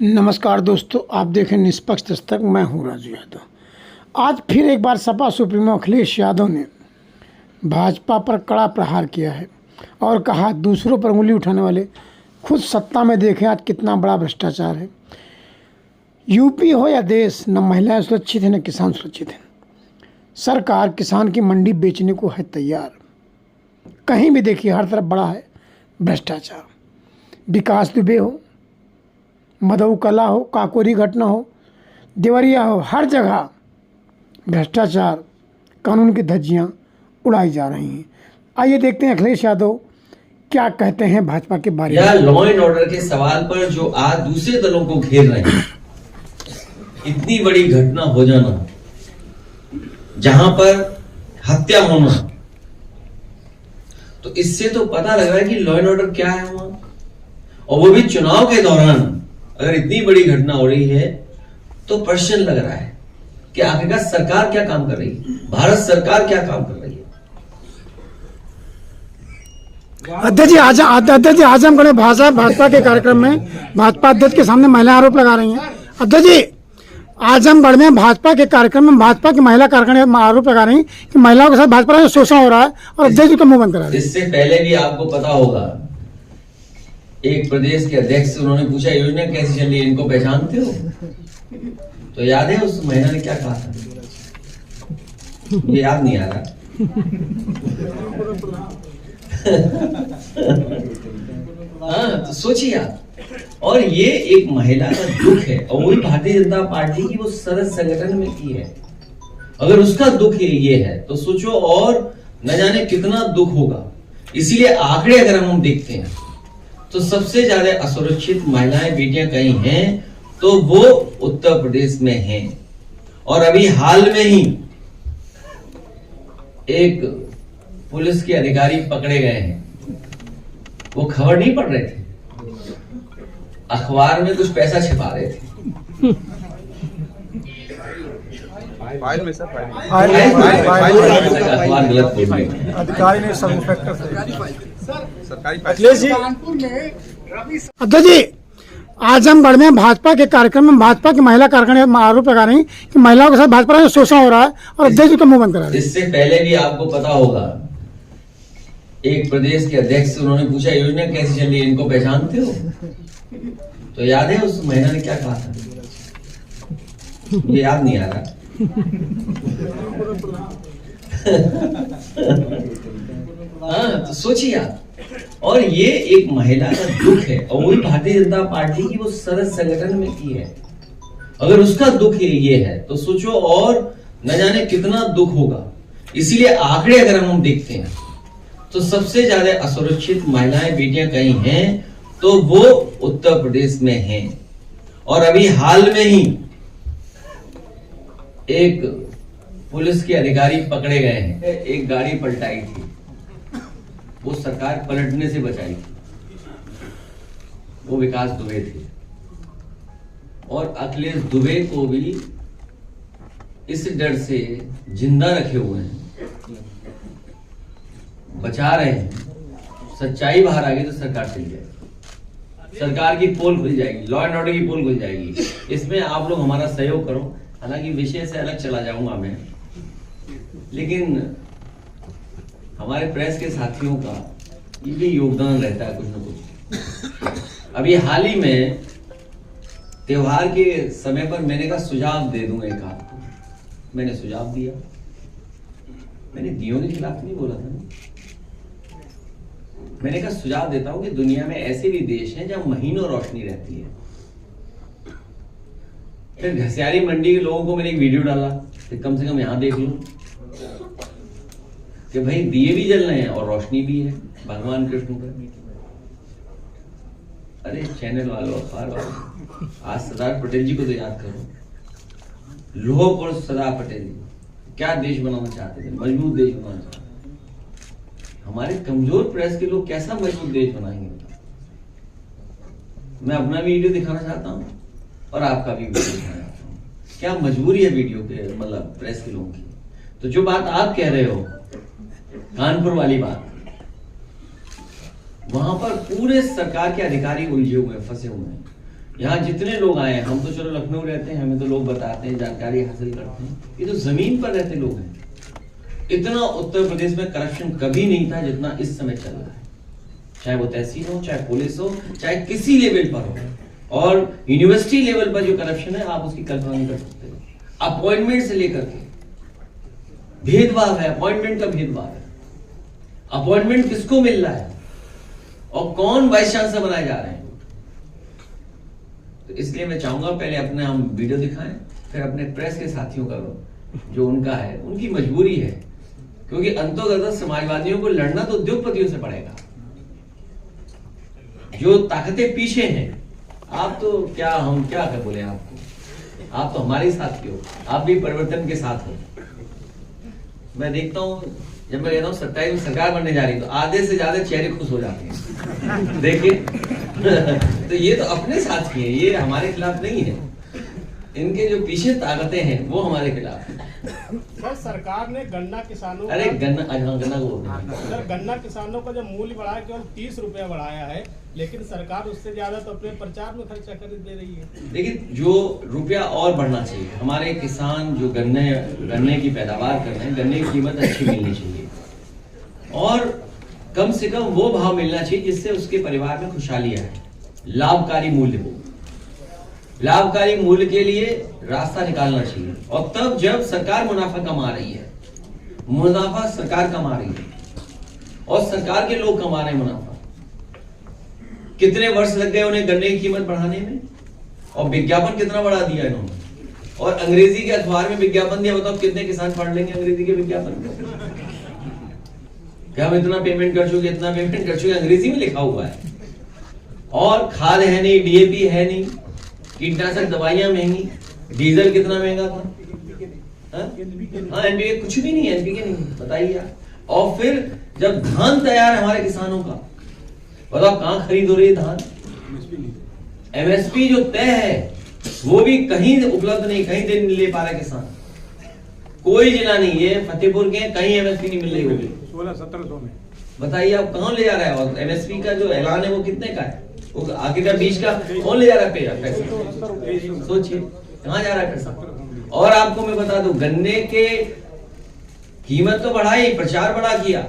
नमस्कार दोस्तों, आप देखें निष्पक्ष दस्तक। मैं हूं राजू यादव। आज फिर एक बार सपा सुप्रीमो अखिलेश यादव ने भाजपा पर कड़ा प्रहार किया है और कहा दूसरों पर उंगली उठाने वाले खुद सत्ता में देखें आज कितना बड़ा भ्रष्टाचार है। यूपी हो या देश, न महिलाएं सुरक्षित हैं न किसान सुरक्षित हैं। सरकार किसान की मंडी बेचने को है तैयार। कहीं भी देखिए हर तरफ बड़ा है भ्रष्टाचार। विकास दुबे हो, मधु कला हो, काकोरी घटना हो, देवरिया हो, हर जगह भ्रष्टाचार, कानून की धज्जियां उड़ाई जा रही हैं। आइए देखते हैं अखिलेश यादव क्या कहते हैं भाजपा के बारे में। लॉ एंड ऑर्डर के सवाल पर जो आज दूसरे दलों को घेर रहे हैं, इतनी बड़ी घटना हो जाना, जहां पर हत्या होना, तो इससे तो पता लग रहा है कि लॉ एंड ऑर्डर क्या है वहां। और वो भी चुनाव के दौरान अगर इतनी बड़ी घटना हो रही है तो प्रश्न लग रहा है कि आखिरकार सरकार क्या काम कर रही है, भारत सरकार क्या काम कर रही है। अध्यक्ष जी आजमगढ़ में भाजपा के कार्यक्रम में भाजपा अध्यक्ष के सामने महिला आरोप लगा रही हैं। अध्यक्ष जी आजमगढ़ में भाजपा के कार्यक्रम में भाजपा की महिला कार्यकर्ता आरोप लगा रही कि महिलाओं के साथ भाजपा में शोषण हो रहा है और अध्यक्ष जी का मुंह बंद करा रहे हैं। इससे पहले भी आपको पता होगा, एक प्रदेश के अध्यक्ष से उन्होंने पूछा योजना कैसी चल रही है, इनको पहचानते हो? तो याद है उस महिला ने क्या कहा था? ये याद नहीं आ रहा। हाँ, तो सोचिए आप। और ये एक महिला का दुख है और वही भारतीय जनता पार्टी की वो सदस्य संगठन में की है। अगर उसका दुख ये है तो सोचो और न जाने कितना दुख होगा। इसीलिए आंकड़े अगर हम देखते हैं तो सबसे ज्यादा असुरक्षित महिलाएं बेटियां कहीं हैं तो वो उत्तर प्रदेश में हैं। और अभी हाल में ही एक पुलिस के अधिकारी पकड़े गए हैं। वो खबर नहीं पढ़ रहे थे, अखबार में कुछ पैसा छिपा रहे थे। फाइल में सर अखबार गलत बोल रहे थे। अधिकारी ने सब इंस्पेक्टर सरकारी अध्यक्ष जी आजमगढ़ में भाजपा के कार्यक्रम में भाजपा की महिला कार्यकर्ता आरोप लगा रही कि महिलाओं के साथ भाजपा में शोषण हो रहा है और अध्यक्ष जी का मुंह बंद करा रहे हैं। इससे पहले भी आपको पता होगा, एक प्रदेश के अध्यक्ष से उन्होंने पूछा योजना कैसी चल रही है, इनको पहचानते हो? तो याद है उस महिला ने क्या कहा था? ये याद नहीं आ रहा। हाँ, तो सोचिए आप। और ये एक महिला का दुख है और वही भारतीय जनता पार्टी की वो सदस्य संगठन में की है। अगर उसका दुख ये है तो सोचो और न जाने कितना दुख होगा। इसीलिए आंकड़े अगर हम देखते हैं तो सबसे ज्यादा असुरक्षित महिलाएं बेटियां कहीं हैं तो वो उत्तर प्रदेश में हैं। और अभी हाल में ही एक पुलिस के अधिकारी पकड़े गए हैं। एक गाड़ी पलटाई थी, वो सरकार पलटने से बचाई थी, वो विकास दुबे थे। और अखिलेश दुबे को भी इस डर से जिंदा रखे हुए हैं, बचा रहे हैं। सच्चाई बाहर आ गई तो सरकार चल जाएगी, सरकार की पोल खुल जाएगी, लॉ एंड ऑर्डर की पोल खुल जाएगी। इसमें आप लोग हमारा सहयोग करो। हालांकि विषय से अलग चला जाऊंगा मैं, लेकिन हमारे प्रेस के साथियों का ये भी योगदान रहता है कुछ न कुछ। अभी हाल ही में त्योहार के समय पर मैंने कहा सुझाव दे दूं एक आपको। मैंने सुझाव दिया, मैंने दियों के खिलाफ नहीं बोला था। मैंने कहा सुझाव देता हूं कि दुनिया में ऐसे भी देश हैं जहां महीनों रोशनी रहती है। फिर घसियारी मंडी के लोगों को मैंने एक वीडियो डाला कि कम से कम यहां देख लो कि भाई दिए भी जल रहे हैं और रोशनी भी है भगवान कृष्ण का। अरे चैनल वालों, अखबार वालों, आज सरदार पटेल जी को तो याद करो। लोह पुरुष सरदार पटेल जी क्या देश बनाना चाहते थे, मजबूत देश बनाना चाहते थे। हमारे कमजोर प्रेस के लोग कैसा मजबूत देश बनाएंगे? मैं अपना वीडियो दिखाना चाहता हूं और आपका भी वीडियो दिखाना चाहता हूं। क्या मजबूरी है वीडियो के, मतलब प्रेस के लोगों की? तो जो बात आप कह रहे हो, कानपुर वाली बात, वहां पर पूरे सरकार के अधिकारी उलझे हुए हैं, फंसे हुए हैं। यहाँ जितने लोग आए हैं, हम तो चलो लखनऊ रहते हैं, हमें तो लोग बताते हैं, जानकारी हासिल करते हैं, ये तो जमीन पर रहते लोग हैं। इतना उत्तर प्रदेश में करप्शन कभी नहीं था जितना इस समय चल रहा है, चाहे वो तहसील हो, चाहे पुलिस हो, चाहे किसी लेवल पर हो। और यूनिवर्सिटी लेवल पर जो करप्शन है, आप उसकी कल्पना नहीं कर सकते। अपॉइंटमेंट से लेकर के भेदभाव है, अपॉइंटमेंट का भेदभाव है। अपॉइंटमेंट किसको मिल रहा है और कौन वाइस चांसलर बनाए जा रहे हैं। तो इसलिए मैं चाहूंगा पहले अपने हम वीडियो दिखाएं, फिर अपने प्रेस के साथियों का जो उनका है, उनकी मजबूरी है, क्योंकि अंतोगत समाजवादियों को लड़ना तो उद्योगपतियों से पड़ेगा। जो ताकतें पीछे हैं, आप तो क्या, हम क्या कर बोले आपको, आप तो हमारे साथी हो, आप भी परिवर्तन के साथ हो। मैं देखता हूं, जब मैं कहता हूँ 27 में सरकार बनने जा रही, तो आधे से ज्यादा चेहरे खुश हो जाते हैं। देखिए तो ये तो अपने साथी हैं, ये हमारे खिलाफ नहीं है। इनके जो पीछे ताकतें हैं वो हमारे खिलाफ है। सर, सरकार ने गन्ना किसानों अरे गन्ना को बोल रहे हैं। सर, गन्ना किसानों का जब मूल्य बढ़ाया केवल 30 रुपया बढ़ाया है, लेकिन सरकार उससे ज्यादा तो अपने प्रचार में खर्चा कर दे रही है। देखिए, जो रुपया और बढ़ना चाहिए, हमारे किसान जो गन्ने की पैदावार कर रहे हैं, गन्ने की कीमत अच्छी मिलनी चाहिए और कम से कम वो भाव मिलना चाहिए जिससे उसके परिवार में खुशहाली आए, लाभकारी मूल्य हो। लाभकारी मूल्य के लिए रास्ता निकालना चाहिए। और तब जब सरकार मुनाफा कमा रही है, मुनाफा सरकार कमा रही है और सरकार के लोग कमा रहे हैं मुनाफा। कितने वर्ष लग गए उन्हें गन्ने की कीमत बढ़ाने में, और विज्ञापन कितना बढ़ा दिया इन्होंने, और अंग्रेजी के अखबार में विज्ञापन दिया। बताओ कितने किसान पढ़ लेंगे अंग्रेजी के विज्ञापन को? क्या हम इतना पेमेंट कर चुके, इतना पेमेंट कर चुके, अंग्रेजी में लिखा हुआ है। और खाद है नहीं, डीएपी है नहीं, कीटनाशक दवाइयां महंगी, डीजल कितना महंगा था, हाँ एनपीके कुछ भी नहीं, एनपीके नहीं, बताइए। और फिर जब धान तैयार है हमारे किसानों का, बताओ कहां खरीद हो रही है धान? एमएसपी जो तय है वो भी कहीं उपलब्ध नहीं, कहीं दे नहीं ले पा रहा किसान। कोई जिला नहीं है, फतेहपुर के कहीं एमएसपी नहीं मिल रही होगी। 16-17 में बताइए आप कहां ले जा रहा है? और एमएसपी का जो ऐलान है वो कितने का है? वो आगे का बीच का कौन ले जा रहा है पैसा? सोचिए कहां जा रहा है पैसा। और आपको मैं बता दूं, गन्ने के कीमत तो बढ़ाई, प्रचार बड़ा किया,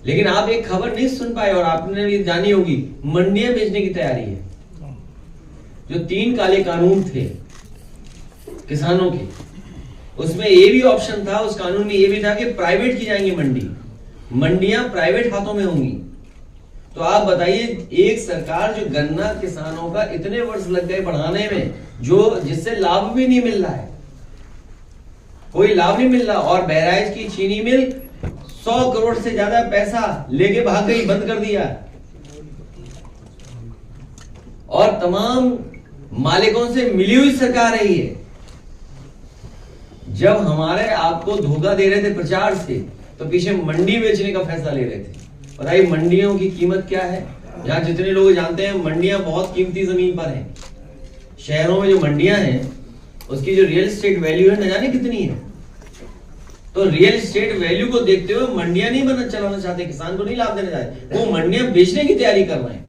लेकिन आप एक खबर नहीं सुन पाए और आपने भी जानी होगी, मंडियां बेचने की तैयारी है। जो 3 काले कानून थे किसानों के, उसमें ये भी ऑप्शन था, उस कानून में ये भी था कि प्राइवेट की जाएंगी मंडियां प्राइवेट हाथों में होंगी। तो आप बताइए, एक सरकार जो गन्ना किसानों का इतने वर्ष लग गए बढ़ाने में, जो जिससे लाभ भी नहीं मिल रहा है, कोई लाभ नहीं मिल रहा, और बहराइच की चीनी मिल 100 करोड़ से ज्यादा पैसा लेके भाग गई, बंद कर दिया। और तमाम मालिकों से मिली हुई सरकार है ये। जब हमारे आपको धोखा दे रहे थे प्रचार से, तो पीछे मंडी बेचने का फैसला ले रहे थे। बताइए मंडियों की कीमत क्या है? जहां जितने लोग जानते हैं, मंडियां बहुत कीमती जमीन पर हैं। शहरों में जो मंडियां हैं, उसकी जो रियल एस्टेट वैल्यू है न जाने कितनी है। तो रियल एस्टेट वैल्यू को देखते हुए मंडियां नहीं चलाना चाहते, किसान को नहीं लाभ देना चाहते, वो मंडियां बेचने की तैयारी कर रहे हैं।